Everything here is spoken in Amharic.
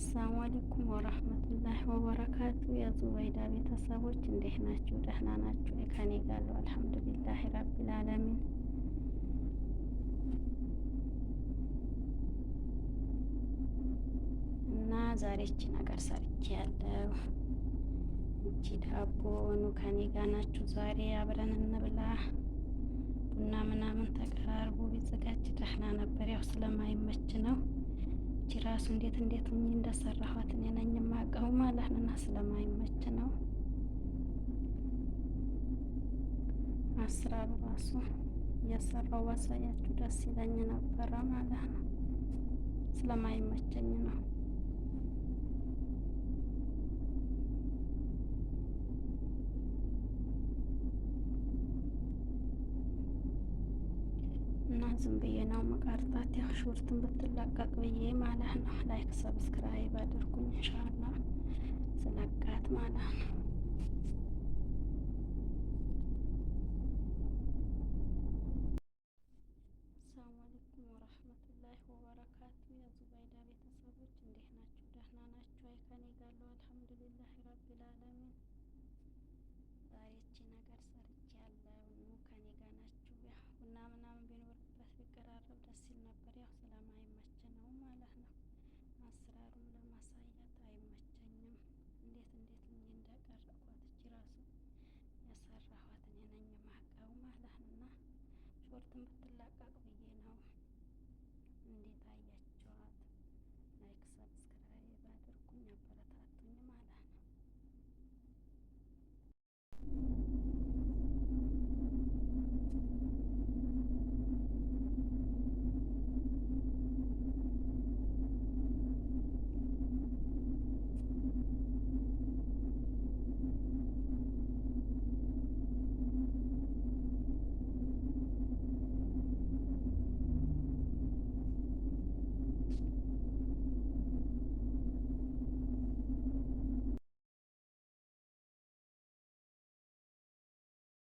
አሰላሙ አለይኩም ወራህመቱላሂ ወበረካቱ። የዙበይዳ ቤተሰቦች እንዴት ናችሁ? ደህና ናችሁ? ከኔ ጋር አለሁ አልሐምዱሊላሂ ረቢል ዓለሚን። እና ዛሬ እቺ ነገር ሰርቼ ያለው እቺ ዳቦ ኑ ከኔ ጋር ናችሁ? ዛሬ አብረን እንብላ። ቡና ምናምን ተቀራርቦ ቢዘጋጅ ደህና ነበር። ያው ስለማይመች ነው። እቺ ራሱ እንዴት እንደሰራኋት እኔ ነኝ የማውቀው ማለት ነው። እና ስለማይመች ነው አሰራሩ ራሱ እየሰራው ባሳያችሁ ደስ ይለኝ ነበረ ማለት ነው። ስለማይመቸኝ ነው። እና ዝም ብዬ ነው መቀርጣት። ያው ሾርትን ብትለቀቅ ብዬ ማለት ነው። ላይክ ሰብስክራይብ አድርጉኝ ኢንሻአላህ ስለቃት ማለት ነው። ሰላም አለይኩም ወራህመቱላሂ ወበረካቱ። የዙበይዳ ቤተሰቦች እንዴት ናችሁ? ደህና ናችሁ? ከኔ ጋር አለሁ አልሐምዱሊላሂ ረቢል ዓለሚን። ዛሬ እቺ ነገር ሰርቼ ያለው ከኔ ጋር ናችሁ? ያው ቡና ምናምን ቢኖርበት ቢቀራረብ ደስ ይል ነበር። ያው ስለማይመች ነው ማለት ነው። አሰራሩን ለማሳየት አይመቸኝም። እንዴት እንደቀረኳት እቺ ራሱ ያሰራኋት እኔ ነኝ የማውቀው ማለት ነው። እና ሾርትን ብትለቀቅ ብዬ ነው። እንዴት